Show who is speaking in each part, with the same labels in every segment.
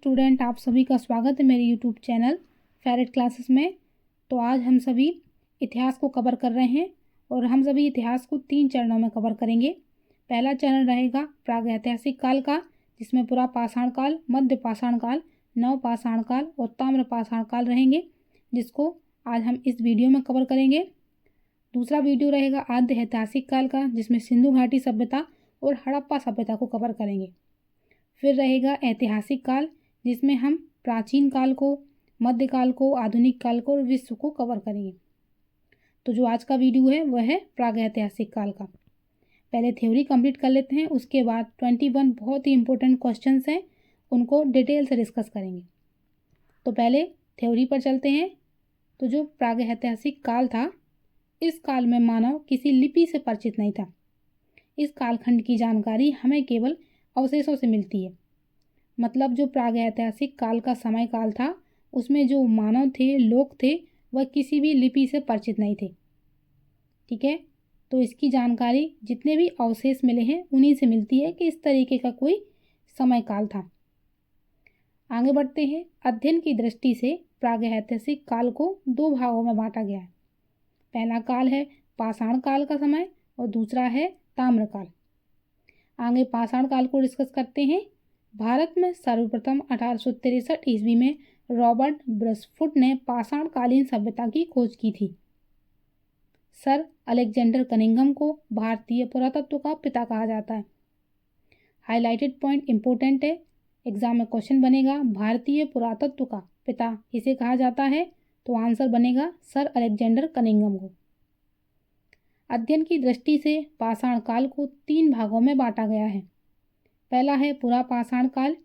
Speaker 1: Student, आप सभी का स्वागत है मेरे यूट्यूब चैनल फेरेट क्लासेस में। तो आज हम सभी इतिहास को कवर कर रहे हैं और हम सभी इतिहास को 3 चरणों में कवर करेंगे। पहला चरण रहेगा प्रागैतिहासिक काल का, जिसमें पूरा पाषाण काल, मध्य पाषाण काल, नव पाषाण काल और ताम्र पाषाण काल रहेंगे, जिसको आज हम इस वीडियो में कवर करेंगे। दूसरा वीडियो रहेगा आद्य ऐतिहासिक काल का, जिसमें सिंधु घाटी सभ्यता और हड़प्पा सभ्यता को कवर करेंगे। फिर रहेगा ऐतिहासिक काल, जिसमें हम प्राचीन काल को, मध्यकाल को, आधुनिक काल को और विश्व को कवर करेंगे। तो जो आज का वीडियो है वह है प्रागैतिहासिक काल का। पहले थ्योरी कंप्लीट कर लेते हैं, उसके बाद 21 बहुत ही इंपॉर्टेंट क्वेश्चंस हैं, उनको डिटेल से डिस्कस करेंगे। तो पहले थ्योरी पर चलते हैं। तो जो प्रागैतिहासिक काल था, इस काल में मानव किसी लिपि से परिचित नहीं था। इस कालखंड की जानकारी हमें केवल अवशेषों से मिलती है। मतलब जो प्रागैतिहासिक काल का समय काल था, उसमें जो मानव थे, लोग थे, वह किसी भी लिपि से परिचित नहीं थे। ठीक है, तो इसकी जानकारी जितने भी अवशेष मिले हैं उन्हीं से मिलती है कि इस तरीके का कोई समय काल था। आगे बढ़ते हैं। अध्ययन की दृष्टि से प्रागैतिहासिक काल को 2 भागों में बांटा गया है। पहला काल है पाषाण काल का समय और दूसरा है ताम्र काल। आगे पाषाण काल को डिस्कस करते हैं। भारत में सर्वप्रथम 1863 ईस्वी में रॉबर्ट ब्रसफुट ने पाषाण कालीन सभ्यता की खोज की थी। सर अलेक्जेंडर कनिंघम को भारतीय पुरातत्व का पिता कहा जाता है। हाईलाइटेड पॉइंट इंपॉर्टेंट है, एग्जाम में क्वेश्चन बनेगा, भारतीय पुरातत्व का पिता किसे कहा जाता है? तो आंसर बनेगा सर अलेक्जेंडर कनिंघम को। अध्ययन की दृष्टि से पाषाण काल को 3 भागों में बांटा गया है। पहला है पुरा पाषाण काल,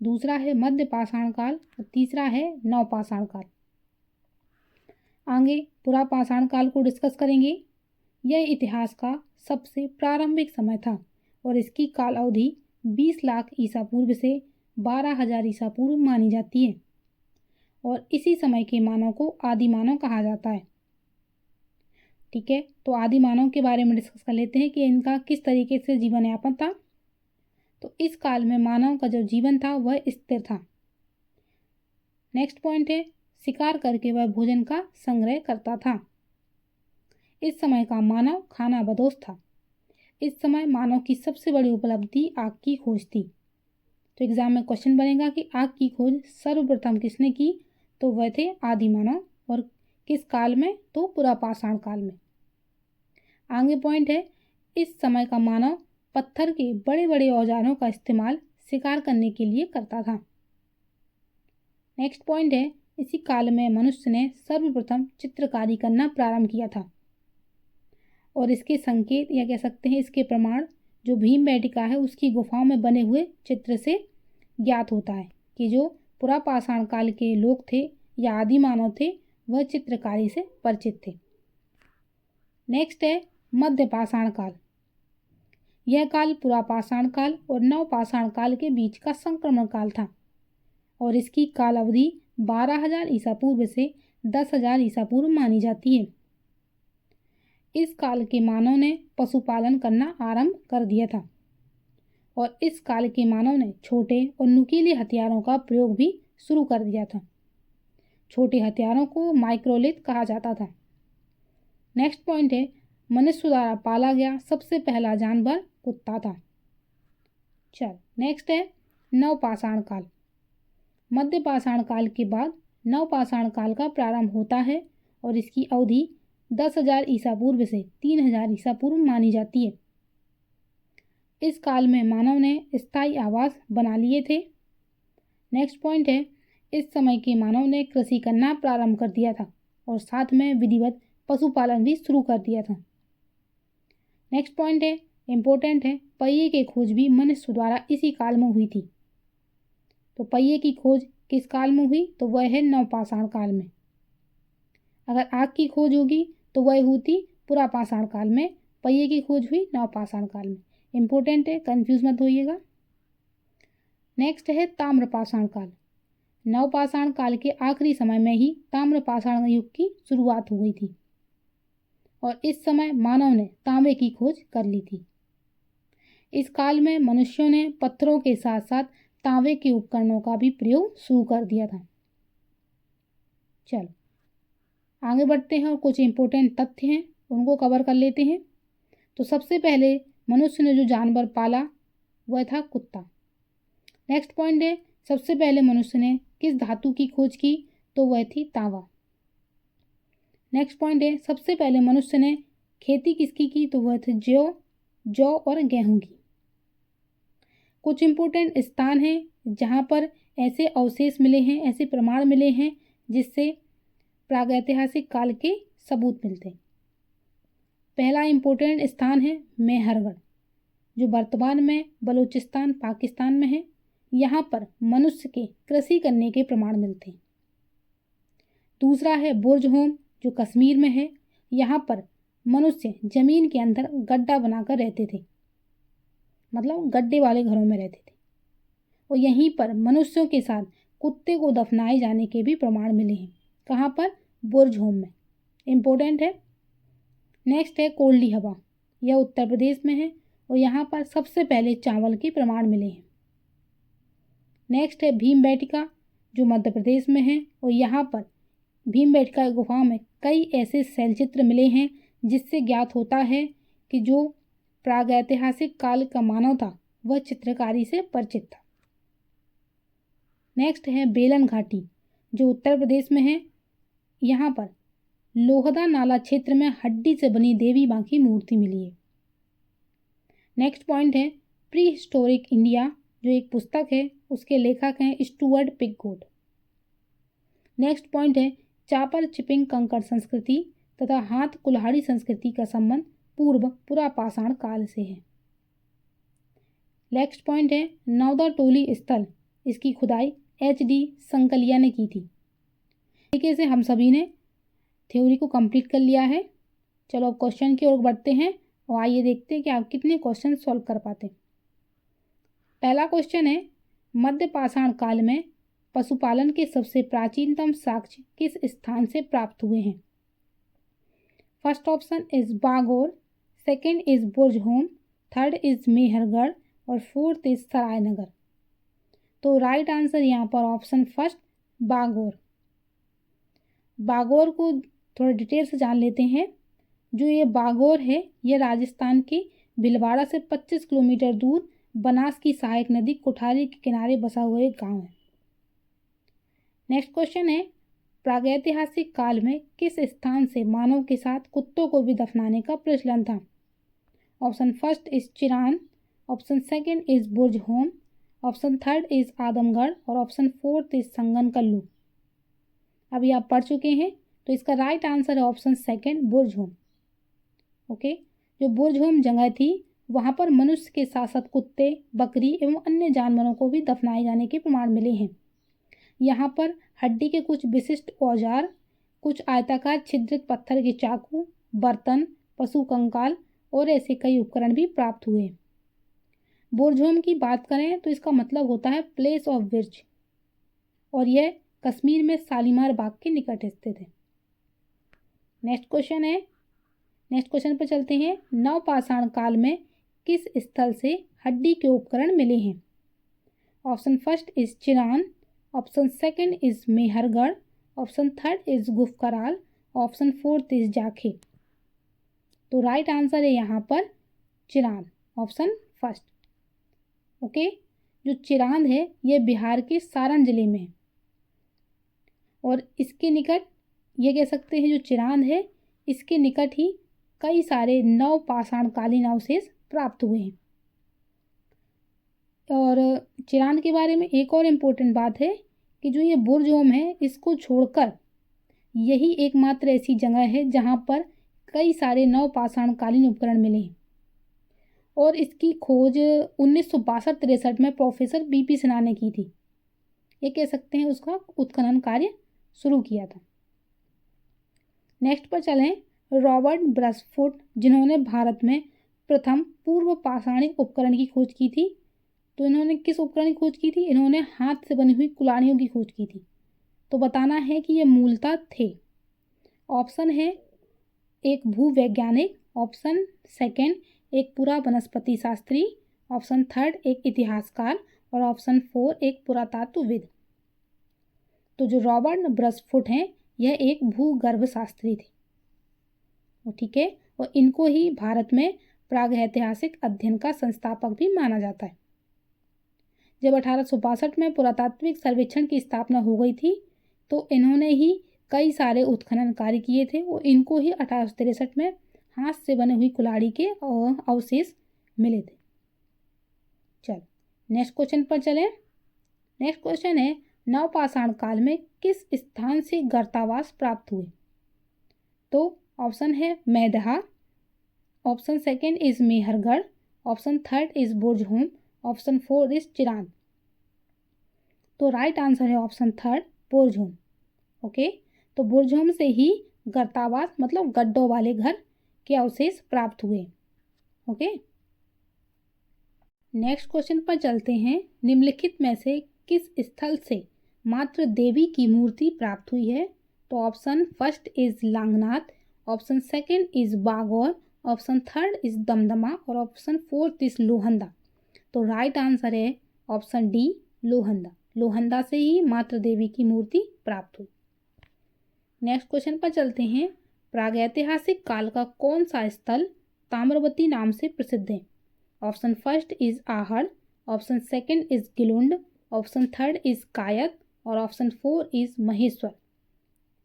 Speaker 1: दूसरा है मध्य पाषाण काल और तीसरा है नव पाषाण काल। आगे पुरा पाषाण काल को डिस्कस करेंगे। यह इतिहास का सबसे प्रारंभिक समय था और इसकी काल अवधि 20 लाख ईसा पूर्व से 12,000 ईसा पूर्व मानी जाती है और इसी समय के मानव को आदि मानव कहा जाता है। ठीक है, तो आदि मानव के बारे में डिस्कस कर लेते हैं कि इनका किस तरीके से जीवन यापन था। तो इस काल में मानव का जो जीवन था वह स्थिर था। नेक्स्ट पॉइंट है शिकार करके वह भोजन का संग्रह करता था। इस समय का मानव खाना बदोश था। इस समय मानव की सबसे बड़ी उपलब्धि आग की खोज थी। तो एग्जाम में क्वेश्चन बनेगा कि आग की खोज सर्वप्रथम किसने की? तो वह थे आदि मानव। और किस काल में? तो पुरा पाषाण काल में। आगे पॉइंट है इस समय का मानव पत्थर के बड़े बड़े औजारों का इस्तेमाल शिकार करने के लिए करता था। नेक्स्ट पॉइंट है इसी काल में मनुष्य ने सर्वप्रथम चित्रकारी करना प्रारंभ किया था और इसके संकेत या कह सकते हैं इसके प्रमाण जो भीमबेटका है उसकी गुफाओं में बने हुए चित्र से ज्ञात होता है कि जो पुरा पाषाण काल के लोग थे या आदि मानव थे वह चित्रकारी से परिचित थे। नेक्स्ट है मध्य पाषाण काल। यह काल पुरा पाषाण काल और नव पाषाण काल के बीच का संक्रमण काल था और इसकी काल अवधि 12,000 ईसा पूर्व से 10,000 ईसा पूर्व मानी जाती है। इस काल के मानव ने पशुपालन करना आरंभ कर दिया था और इस काल के मानव ने छोटे और नुकीले हथियारों का प्रयोग भी शुरू कर दिया था। छोटे हथियारों को माइक्रोलिथ कहा जाता था। नेक्स्ट पॉइंट है मनुष्य द्वारा पाला गया सबसे पहला जानवर कुत्ता था। चल नेक्स्ट है नव पाषाण काल। मध्य पाषाण काल के बाद नव पाषाण काल का प्रारंभ होता है और इसकी अवधि 10,000 ईसा पूर्व से 3,000 ईसा पूर्व मानी जाती है। इस काल में मानव ने स्थायी आवास बना लिए थे। नेक्स्ट पॉइंट है इस समय के मानव ने कृषि करना प्रारंभ कर दिया था और साथ में विधिवत पशुपालन भी शुरू कर दिया था। नेक्स्ट पॉइंट है इम्पोर्टेंट है पहिए की खोज भी मनुष्य द्वारा इसी काल में हुई थी। तो पहिए की खोज किस काल में हुई? तो वह है नव पाषाण काल में। अगर आग की खोज होगी तो वह होती पुरा पाषाण काल में, पहिए की खोज हुई नव पाषाण काल में। इम्पोर्टेंट है, कंफ्यूज मत होइएगा। नेक्स्ट है ताम्र पाषाण काल। नव पाषाण काल के आखिरी समय में ही ताम्र पाषाण युग की शुरुआत हो गई थी और इस समय मानव ने तांबे की खोज कर ली थी। इस काल में मनुष्यों ने पत्थरों के साथ साथ तांबे के उपकरणों का भी प्रयोग शुरू कर दिया था। चलो आगे बढ़ते हैं और कुछ इंपॉर्टेंट तथ्य हैं उनको कवर कर लेते हैं। तो सबसे पहले मनुष्य ने जो जानवर पाला वह था कुत्ता। नेक्स्ट पॉइंट है सबसे पहले मनुष्य ने किस धातु की खोज की, तो वह थी तांबा। नेक्स्ट पॉइंट है सबसे पहले मनुष्य ने खेती किसकी की, तो वह थी जौ और गेहूं की। कुछ इंपॉर्टेंट स्थान हैं जहां पर ऐसे अवशेष मिले हैं, ऐसे प्रमाण मिले हैं जिससे प्रागैतिहासिक काल के सबूत मिलते हैं। पहला इंपॉर्टेंट स्थान है मेहरगढ़, जो वर्तमान में बलूचिस्तान पाकिस्तान में है। यहाँ पर मनुष्य के कृषि करने के प्रमाण मिलते हैं। दूसरा है बुर्ज होम, जो कश्मीर में है। यहाँ पर मनुष्य जमीन के अंदर गड्ढा बनाकर रहते थे, मतलब गड्ढे वाले घरों में रहते थे। और यहीं पर मनुष्यों के साथ कुत्ते को दफनाए जाने के भी प्रमाण मिले हैं। कहाँ पर? बुर्ज होम में। इम्पोर्टेंट है। नेक्स्ट है कोल्डी हवा, यह उत्तर प्रदेश में है और यहाँ पर सबसे पहले चावल के प्रमाण मिले हैं। नेक्स्ट है भीमबेटका, जो मध्य प्रदेश में है और यहाँ पर भीमबेटका गुफा में कई ऐसे शैलचित्र मिले हैं जिससे ज्ञात होता है कि जो प्रागैतिहासिक काल का मानव था वह चित्रकारी से परिचित था। नेक्स्ट है बेलन घाटी, जो उत्तर प्रदेश में है। यहाँ पर लोहदा नाला क्षेत्र में हड्डी से बनी देवी मां की मूर्ति मिली है। नेक्स्ट पॉइंट है प्री हिस्टोरिक इंडिया, जो एक पुस्तक है, उसके लेखक हैं स्टुअर्ट पिकगोट। नेक्स्ट पॉइंट है चापर चिपिंग कंकड़ संस्कृति तथा हाथ कुल्हाड़ी संस्कृति का संबंध पूर्व पुरापाषाण काल से है। नेक्स्ट पॉइंट है नौदा टोली स्थल, इसकी खुदाई HD संकलिया ने की थी। तरीके से हम सभी ने थ्योरी को कंप्लीट कर लिया है। चलो अब क्वेश्चन की ओर बढ़ते हैं और आइए देखते हैं कि आप कितने क्वेश्चन सॉल्व कर पाते हैं। पहला क्वेश्चन है मध्य पाषाण काल में पशुपालन के सबसे प्राचीनतम साक्ष्य किस स्थान से प्राप्त हुए हैं? First option is Bagor, second is Burzahom, third is Mehrgarh और फोर्थ इज सरायनगर। तो राइट आंसर यहाँ पर ऑप्शन फर्स्ट बागोर। बागोर को थोड़ा डिटेल से जान लेते हैं। जो ये बागोर है ये राजस्थान के भीलवाड़ा से 25 किलोमीटर दूर बनास की सहायक नदी कोठारी के किनारे बसा हुआ एक गांव है। नेक्स्ट क्वेश्चन है प्रागैतिहासिक काल में किस स्थान से मानव के साथ कुत्तों को भी दफनाने का प्रचलन था? Option first is Chirand, option second is Burzahom, option third is Adamgarh और ऑप्शन फोर्थ इज संगनकल्लू। अभी आप पढ़ चुके हैं तो इसका राइट आंसर है ऑप्शन सेकंड बुर्ज होम। ओके, जो बुर्ज होम जगह थी वहाँ पर मनुष्य के साथ साथ कुत्ते, बकरी एवं अन्य जानवरों को भी दफनाए जाने के प्रमाण मिले हैं। यहाँ पर हड्डी के कुछ विशिष्ट औजार, कुछ आयताकार छिद्रित पत्थर के चाकू, बर्तन, पशु कंकाल और ऐसे कई उपकरण भी प्राप्त हुए। बुर्ज होम की बात करें तो इसका मतलब होता है प्लेस ऑफ विर्च और यह कश्मीर में शालीमार बाग के निकट स्थित है। नेक्स्ट क्वेश्चन पर चलते हैं। नवपाषाण काल में किस स्थल से हड्डी के उपकरण मिले हैं? Option first is Chirand, option second is Mehrgarh, option third is Gufkral, option fourth is Jakhe. तो राइट आंसर है यहाँ पर चिरान, ऑप्शन फर्स्ट। ओके, जो चिरान है यह बिहार के सारण जिले में है और इसके निकट ये कह सकते हैं जो चिरान है इसके निकट ही कई सारे नवपाषाण कालीन अवशेष प्राप्त हुए हैं। और चिरान के बारे में एक और इम्पोर्टेंट बात है कि जो ये बुर्ज होम है इसको छोड़कर यही एकमात्र ऐसी जगह है जहाँ पर कई सारे नवपाषाण कालीन उपकरण मिले हैं और इसकी खोज 1962-63 में प्रोफेसर BP सिन्हा ने की थी। ये कह सकते हैं उसका उत्खनन कार्य शुरू किया था। नेक्स्ट पर चलें, रॉबर्ट ब्रसफुट जिन्होंने भारत में प्रथम पूर्व पाषाणिक उपकरण की खोज की थी। तो इन्होंने किस उपकरण की खोज की थी? इन्होंने हाथ से बनी हुई कुल्हाड़ियों की खोज की थी। तो बताना है कि ये मूलतः थे। ऑप्शन है एक भूवैज्ञानिक, ऑप्शन सेकंड एक पुरा वनस्पति शास्त्री, ऑप्शन थर्ड एक इतिहासकार और ऑप्शन 4 एक पुरातत्वविद। तो जो रॉबर्ट ब्रसफुट हैं यह एक भूगर्भ शास्त्री थे, ठीक है, और इनको ही भारत में प्रागैतिहासिक अध्ययन का संस्थापक भी माना जाता है। जब 1862 में पुरातात्विक सर्वेक्षण की स्थापना हो गई थी तो इन्होंने ही कई सारे उत्खनन कार्य किए थे और इनको ही 1863 में हाथ से बने हुई कुल्हाड़ी के अवशेष मिले थे। चल नेक्स्ट क्वेश्चन पर चले। नेक्स्ट क्वेश्चन है नवपाषाण काल में किस स्थान से गर्तावास प्राप्त हुए? तो ऑप्शन है Maidaha, option second is Mehrgarh, option third is Burzahom, option 4 is Chirand. तो राइट आंसर है ऑप्शन थर्ड बुरजहोम। ओके, तो बुरजहोम से ही गर्तावास मतलब गड्ढों वाले घर के अवशेष प्राप्त हुए। ओके, नेक्स्ट क्वेश्चन पर चलते हैं। निम्नलिखित में से किस स्थल से मात्र देवी की मूर्ति प्राप्त हुई है? तो option first is Langnath, option second is Bagor, option third is Damdama और ऑप्शन फोर्थ इज लोहंदा। तो राइट आंसर है ऑप्शन डी लोहंदा। लोहंदा से ही मात्र देवी की मूर्ति प्राप्त हुई। नेक्स्ट क्वेश्चन पर चलते हैं। प्रागैतिहासिक काल का कौन सा स्थल ताम्रवती नाम से प्रसिद्ध है? Option first is Ahar, option second is Gilund, option third is कायत और ऑप्शन 4 इज महेश्वर।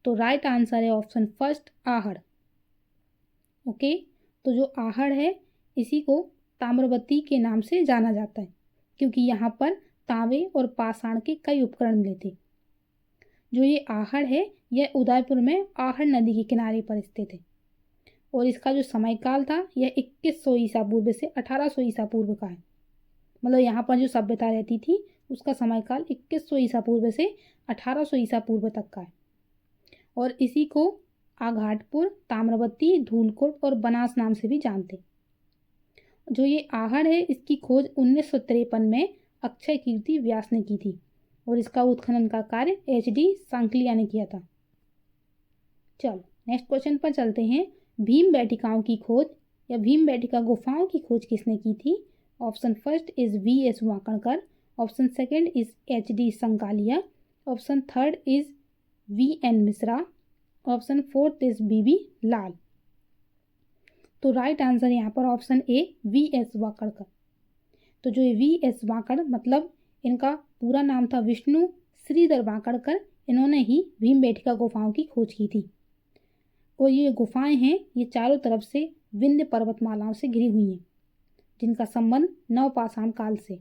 Speaker 1: तो राइट आंसर है ऑप्शन फर्स्ट आहड़। ओके, तो जो आहड़ है इसी को ताम्रवती के नाम से जाना जाता है क्योंकि यहाँ पर तांबे और पाषाण के कई उपकरण मिले थे। जो ये आहड़ है यह उदयपुर में आहड़ नदी के किनारे पर स्थित है और इसका जो समयकाल था यह 2100 ईसा पूर्व से 1800 ईसा पूर्व का है। मतलब यहाँ पर जो सभ्यता रहती थी उसका समयकाल 2100 ईसा पूर्व से 1800 ईसा पूर्व तक का है और इसी को आघाटपुर, ताम्रवती, धूलकोट और बनास नाम से भी जानते। जो ये आहड़ है इसकी खोज 1953 में अक्षय कीर्ति व्यास ने की थी और इसका उत्खनन का कार्य HD सांकलिया ने किया था। चलो नेक्स्ट क्वेश्चन पर चलते हैं। भीमबेटकाओं की खोज या भीमबेटका गुफाओं की खोज किसने की थी? Option first is VS Wakankar, option second is HD Sankalia, option third is VN Mishra, option fourth is BB लाल। तो राइट आंसर यहाँ पर ऑप्शन ए VS वाकणकर। तो जो ये VS वाकड़ मतलब इनका पूरा नाम था विष्णु श्रीधर वाकड़कर, इन्होंने ही भीमबेटका गुफाओं की खोज की थी और ये गुफाएं हैं ये चारों तरफ से विंध्य पर्वतमालाओं से घिरी हुई हैं जिनका संबंध नवपाषाण काल से।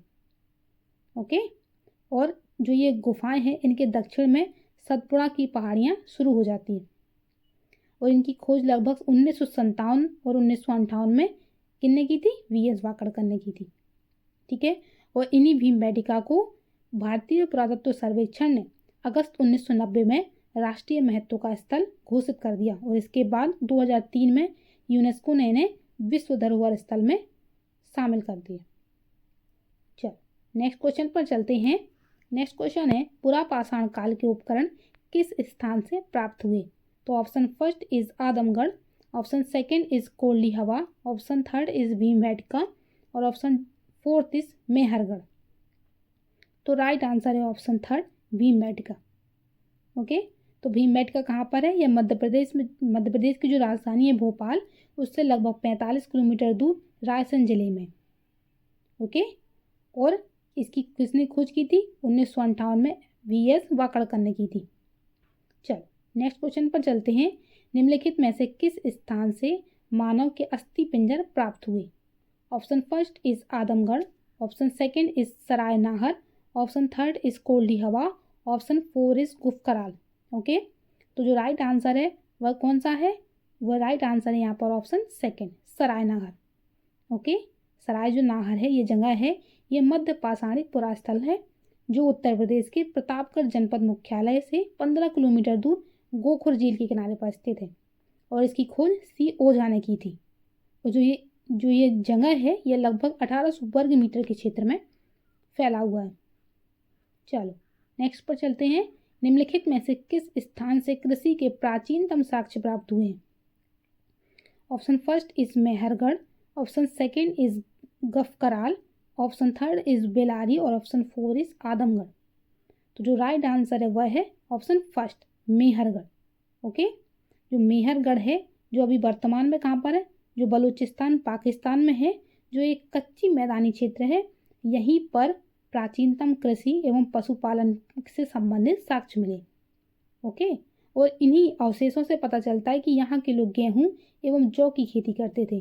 Speaker 1: ओके, और जो ये गुफाएं हैं इनके दक्षिण में सतपुड़ा की पहाड़ियाँ शुरू हो जाती हैं और इनकी खोज लगभग 1957 और 1958 में किसने की थी? VS वाकड़कर ने की थी। ठीक है, और इन्हीं भीमबेटका को भारतीय पुरातत्व सर्वेक्षण ने अगस्त 1990 में राष्ट्रीय महत्व का स्थल घोषित कर दिया और इसके बाद 2003 में यूनेस्को ने इन्हें विश्व धरोहर स्थल में शामिल कर दिया। चल नेक्स्ट क्वेश्चन पर चलते हैं। नेक्स्ट क्वेश्चन है पुरापाषाण काल के उपकरण किस स्थान से प्राप्त हुए? तो option first is Adamgarh, option second is Kolli हवा, ऑप्शन थर्ड इज भीमबेटका और ऑप्शन फोर्थ इज मेहरगढ़। तो राइट आंसर है ऑप्शन थर्ड भीमबेटका। ओके, तो भीमबेटका कहाँ पर है? यह मध्य प्रदेश में, मध्य प्रदेश की जो राजधानी है भोपाल उससे लगभग 45 किलोमीटर दूर रायसेन जिले में। ओके, और इसकी किसने खोज की थी? 1958 में VS वाकड़कर ने की थी। चल नेक्स्ट क्वेश्चन पर चलते हैं। निम्नलिखित में से किस स्थान से मानव के अस्थि पिंजर प्राप्त हुए? Option first is Adamgarh, option second is Sarai Nahar, option third is Koldihwa, option 4 is Gufkral. Okay, तो जो राइट आंसर है वह कौन सा है? वह राइट आंसर है यहाँ पर ऑप्शन सेकेंड सराय नाहर। ओके, सराय जो नाहर है ये जगह है, ये मध्य पाषाणिक पुरास्थल है जो उत्तर प्रदेश के प्रतापगढ़ जनपद मुख्यालय से 15 किलोमीटर दूर गोखुर झील के किनारे पर स्थित है और इसकी खोज C ओझा ने की थी। और जो ये जगह है यह लगभग 1800 वर्ग मीटर के क्षेत्र में फैला हुआ है। चलो नेक्स्ट पर चलते हैं। निम्नलिखित में से किस स्थान से कृषि के प्राचीनतम साक्ष्य प्राप्त हुए हैं? Option first is Mehrgarh, option second is Gufkral, option third is Bellary और ऑप्शन फोर इज आदमगढ़। तो जो राइट आंसर है वह है ऑप्शन फर्स्ट मेहरगढ़। ओके, जो मेहरगढ़ है जो अभी वर्तमान में कहाँ पर है, जो बलूचिस्तान पाकिस्तान में है, जो एक कच्ची मैदानी क्षेत्र है, यहीं पर प्राचीनतम कृषि एवं पशुपालन से संबंधित साक्ष्य मिले। ओके, और इन्हीं अवशेषों से पता चलता है कि यहाँ के लोग गेहूं एवं जौ की खेती करते थे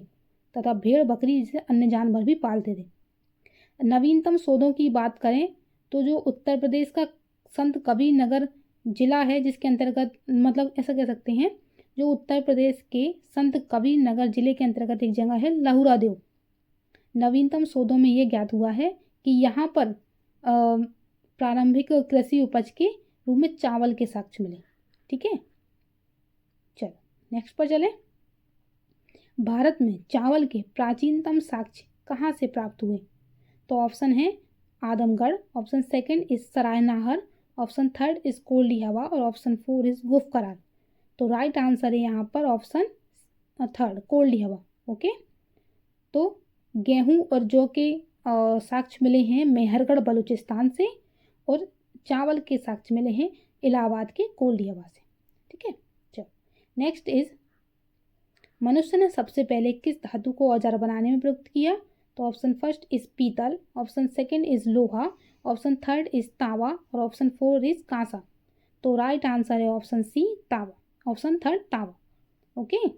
Speaker 1: तथा भेड़ बकरी जैसे अन्य जानवर भी पालते थे। नवीनतम शोधों की बात करें तो जो उत्तर प्रदेश का संत कबीर नगर जिला है, जिसके अंतर्गत मतलब ऐसा कह सकते हैं, जो उत्तर प्रदेश के संत कबीर नगर जिले के अंतर्गत एक जगह है लहुरा देव। नवीनतम शोधों में ये ज्ञात हुआ है कि यहाँ पर प्रारंभिक कृषि उपज के रूप में चावल के साक्ष्य मिले। ठीक है, चलो नेक्स्ट पर चलें। भारत में चावल के प्राचीनतम साक्ष्य कहाँ से प्राप्त हुए? तो ऑप्शन है Adamgarh, option second is Sarainahar, option third is Koldihwa और ऑप्शन फोर इज गुफकरार। तो राइट आंसर है यहाँ पर ऑप्शन थर्ड कोल्डी हवा। ओके, तो गेहूं और जौ के साक्ष्य मिले हैं मेहरगढ़ बलूचिस्तान से और चावल के साक्ष्य मिले हैं इलाहाबाद के कोल्डी हवा से। ठीक है, चलो नेक्स्ट इज मनुष्य ने सबसे पहले किस धातु को औजार बनाने में प्रयुक्त किया? तो ऑप्शन फर्स्ट इज पीतल, ऑप्शन सेकंड इज लोहा, ऑप्शन थर्ड इज तांबा और ऑप्शन फोर इज कांसा। तो राइट आंसर है ऑप्शन सी तांबा, ऑप्शन थर्ड तांबा। ओके,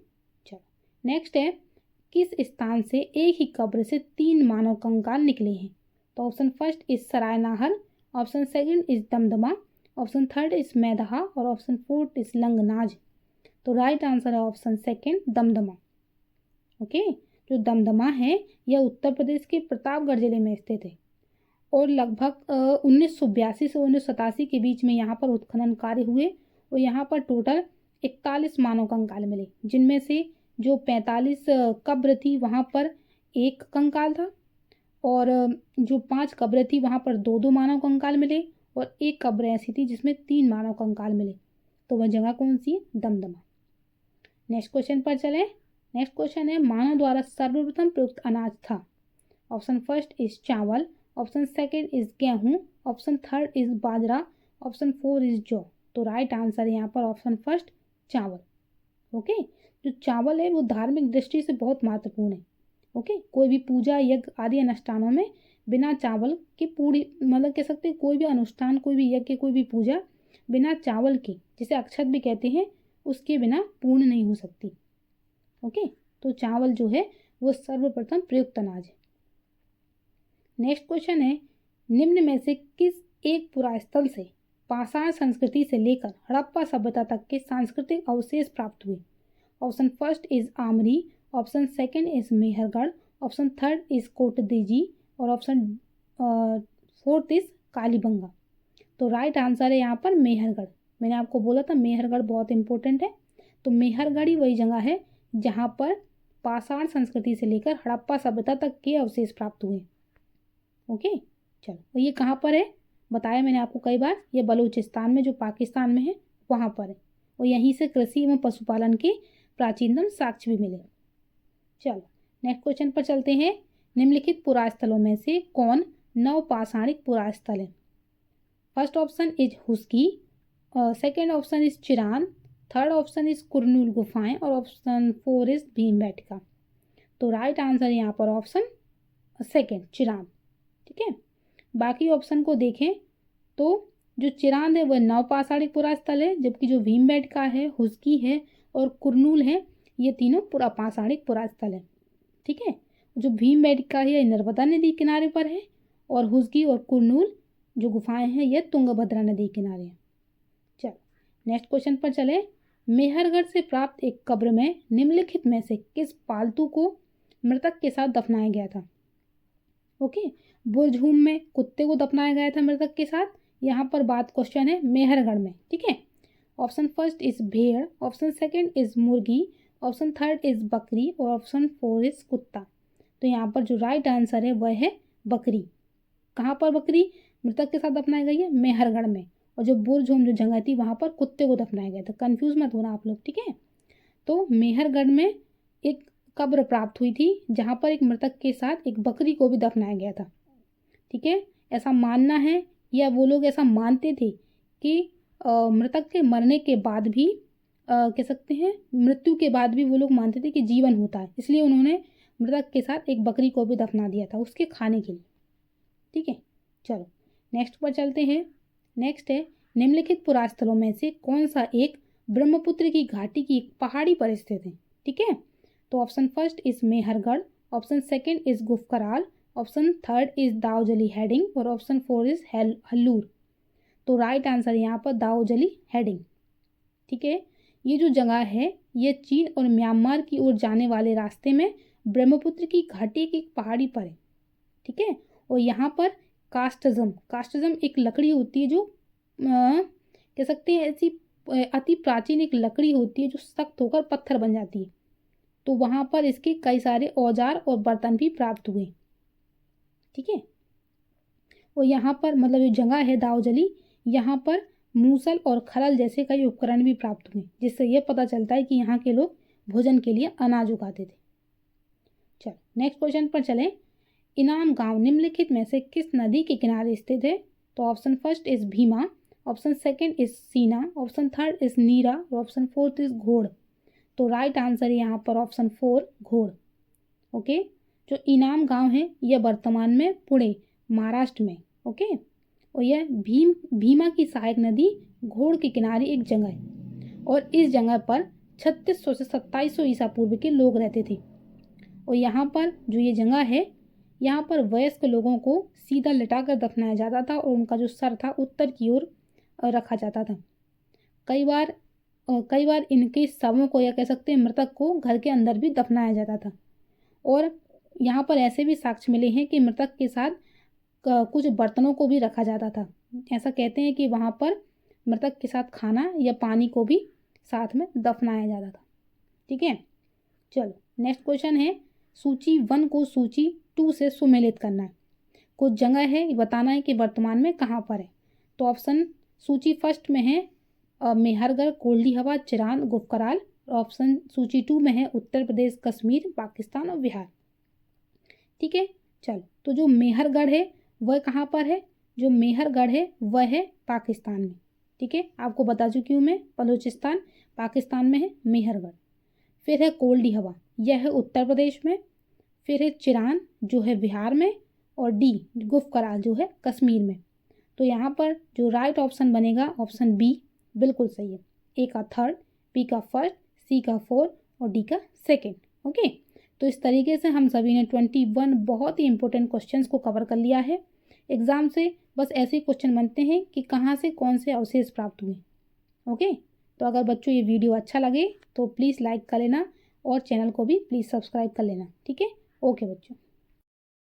Speaker 1: चलो नेक्स्ट है किस स्थान से एक ही कब्र से 3 मानव कंकाल निकले हैं? तो option first is Sarainahar, option second is Damdama, option third is Mahadaha और ऑप्शन फोर्थ इज लंगनाज। तो राइट आंसर है ऑप्शन सेकंड दमदमा। ओके, जो दमदमा है यह उत्तर प्रदेश के प्रतापगढ़ जिले में स्थित है और लगभग 1982 से 1987 के बीच में यहाँ पर उत्खनन कार्य हुए और यहाँ पर टोटल 41 मानव कंकाल मिले, जिनमें से जो 45 कब्र थी वहाँ पर एक कंकाल था और जो 5 कब्र थी वहाँ पर 2-2 मानव कंकाल मिले और एक कब्र ऐसी थी जिसमें 3 मानव कंकाल मिले। तो वह जगह कौन सी है? दमदमा। नेक्स्ट क्वेश्चन पर चलें। नेक्स्ट क्वेश्चन है मानव द्वारा सर्वप्रथम प्रयुक्त अनाज था? ऑप्शन फर्स्ट इज चावल, ऑप्शन सेकंड इज गेहूं, option third is bajra, option four is जौ। तो राइट आंसर है यहाँ पर ऑप्शन फर्स्ट चावल। ओके, जो चावल है वो धार्मिक दृष्टि से बहुत महत्वपूर्ण है। ओके, कोई भी पूजा यज्ञ आदि अनुष्ठानों में बिना चावल के पूरी मतलब कह सकते हैं कोई भी अनुष्ठान कोई भी यज्ञ कोई भी पूजा बिना चावल के, जिसे अक्षत भी कहते हैं, उसके बिना पूर्ण नहीं हो सकती। ओके, तो चावल जो है वो सर्वप्रथम प्रयुक्त अनाज है। नेक्स्ट क्वेश्चन है निम्न में से किस एक पुरास्थल से पाषाण संस्कृति से लेकर हड़प्पा सभ्यता तक के सांस्कृतिक अवशेष प्राप्त हुए? Option first is Amri, option second is Mehrgarh, option third is Kot Diji और ऑप्शन फोर्थ इज कालीबंगा। तो राइट आंसर है यहाँ पर मेहरगढ़। मैंने आपको बोला था मेहरगढ़ बहुत इंपॉर्टेंट है। तो मेहरगढ़ ही वही जगह है जहाँ पर पाषाण संस्कृति से लेकर हड़प्पा सभ्यता तक के अवशेष प्राप्त हुए। ओके, चलो तो ये कहाँ पर है बताया मैंने आपको कई बार, ये बलूचिस्तान में जो पाकिस्तान में है वहाँ पर है और यहीं से कृषि एवं पशुपालन के प्राचीनतम साक्ष्य भी मिले। चलो नेक्स्ट क्वेश्चन पर चलते हैं। निम्नलिखित पुरास्थलों में से कौन नवपाषाणिक पुरास्थल है? First option is Huski, second option is Chiran, third option is Kurnool गुफाएं और ऑप्शन फोर इज भीमबेटका। तो राइट आंसर यहाँ पर ऑप्शन सेकेंड चिरान। ठीक है, बाकी ऑप्शन को देखें तो जो चिरांद है वह नवपाषाणिक पुरास्थल है, जबकि जो भीमबेटका है, हुस्की है और कुरनूल है ये तीनों पाषाणिक पुरास्थल है। ठीक है, जो भीमबेटका है ये नर्मदा नदी किनारे पर है और हुस्की और कुरनूल जो गुफाएं हैं ये तुंगभद्रा नदी किनारे हैं। चलो नेक्स्ट क्वेश्चन पर चले। मेहरगढ़ से प्राप्त एक कब्र में निम्नलिखित में से किस पालतू को मृतक के साथ दफनाया गया था? ओके, बुरझूम में कुत्ते को दफनाया गया था मृतक के साथ। यहाँ पर बात क्वेश्चन है मेहरगढ़ में। ठीक है, ऑप्शन फर्स्ट इज भेड़, ऑप्शन सेकंड इज मुर्गी, ऑप्शन थर्ड इज बकरी और ऑप्शन फोर इज कुत्ता। तो यहाँ पर जो राइट आंसर है वह है बकरी। कहाँ पर बकरी मृतक के साथ दफनाई गई है? मेहरगढ़ में। और जो बुरझूम जो जगह थी वहाँ पर कुत्ते को दफनाया गया था। कंफ्यूज मत होना आप लोग। ठीक है, तो मेहरगढ़ में एक कब्र प्राप्त हुई थी जहाँ पर एक मृतक के साथ एक बकरी को भी दफनाया गया था ठीक है, ऐसा मानना है या वो लोग ऐसा मानते थे कि मृतक के मरने के बाद भी कह सकते हैं मृत्यु के बाद भी वो लोग मानते थे कि जीवन होता है, इसलिए उन्होंने मृतक के साथ एक बकरी को भी दफना दिया था उसके खाने के लिए। ठीक है, चलो नेक्स्ट पर चलते हैं। नेक्स्ट है, निम्नलिखित पुरास्थलों में से कौन सा एक ब्रह्मपुत्र की घाटी की एक पहाड़ी पर स्थित है। ठीक है, तो option first is Mehrgarh, option second is Gufkral, option third is Daojali Hading और ऑप्शन फोर इज हल्लूर। तो राइट आंसर यहाँ पर दाऊजली हेडिंग। ठीक है, ये जो जगह है ये चीन और म्यांमार की ओर जाने वाले रास्ते में ब्रह्मपुत्र की घाटी की एक पहाड़ी पर है। ठीक है, और यहाँ पर कास्टजम एक लकड़ी होती है जो कह सकते हैं ऐसी अति प्राचीन एक लकड़ी होती है जो सख्त होकर पत्थर बन जाती है। तो वहाँ पर इसके कई सारे औजार और बर्तन भी प्राप्त हुए। ठीक है, और यहाँ पर मतलब जो जगह है दाऊजली, यहाँ पर मूसल और खलल जैसे कई उपकरण भी प्राप्त हुए, जिससे यह पता चलता है कि यहाँ के लोग भोजन के लिए अनाज उगाते थे। चलो नेक्स्ट क्वेश्चन पर चलें। इनाम गांव निम्नलिखित में से किस नदी के किनारे स्थित है। तो option first is Bhima, option second is सीना, ऑप्शन थर्ड इज नीरा और ऑप्शन फोर्थ इज घोड़। तो राइट आंसर यहाँ पर ऑप्शन फोर घोड़। ओके, जो इनाम गांव है यह वर्तमान में पुणे महाराष्ट्र में। ओके, और यह भीमा की सहायक नदी घोड़ के किनारे एक जगह है और इस जगह पर 3600 से 2700 ईसा पूर्व के लोग रहते थे। और यहाँ पर जो ये जगह है यहाँ पर वयस्क लोगों को सीधा लिटाकर दफनाया जाता था और उनका जो सर था उत्तर की ओर रखा जाता था। कई बार इनके शवों को या कह सकते हैं मृतक को घर के अंदर भी दफनाया जाता था। और यहाँ पर ऐसे भी साक्ष्य मिले हैं कि मृतक के साथ कुछ बर्तनों को भी रखा जाता था। ऐसा कहते हैं कि वहाँ पर मृतक के साथ खाना या पानी को भी साथ में दफनाया जाता था। ठीक है, चलो नेक्स्ट क्वेश्चन है, सूची 1 को सूची 2 से सुमेलित करना है। कुछ जगह है बताना है कि वर्तमान में कहाँ पर है। तो ऑप्शन सूची फर्स्ट में है मेहरगढ़, कोल्डी हवा, चिरान, गुफकराल। ऑप्शन सूची 2 में है उत्तर प्रदेश, कश्मीर, पाकिस्तान और बिहार। ठीक है, चलो तो जो मेहरगढ़ है वह कहाँ पर है। जो मेहरगढ़ है वह है पाकिस्तान में। ठीक है, आपको बता चुकी हूँ मैं, बलूचिस्तान पाकिस्तान में है मेहरगढ़। फिर है कोल्डी हवा, यह है उत्तर प्रदेश में। फिर है चिरान जो है बिहार में और डी गुफकराल जो है कश्मीर में। तो यहाँ पर जो राइट ऑप्शन बनेगा ऑप्शन बी बिल्कुल सही है। ए का थर्ड, बी का फर्स्ट, सी का फोर्थ और डी का सेकेंड। ओके, तो इस तरीके से हम सभी ने 21 बहुत ही इंपॉर्टेंट क्वेश्चंस को कवर कर लिया है। एग्जाम से बस ऐसे क्वेश्चन बनते हैं कि कहाँ से कौन से अवशेष प्राप्त हुए। ओके, तो अगर बच्चों ये वीडियो अच्छा लगे तो प्लीज़ लाइक कर लेना और चैनल को भी प्लीज़ सब्सक्राइब कर लेना। ठीक है, ओके बच्चों।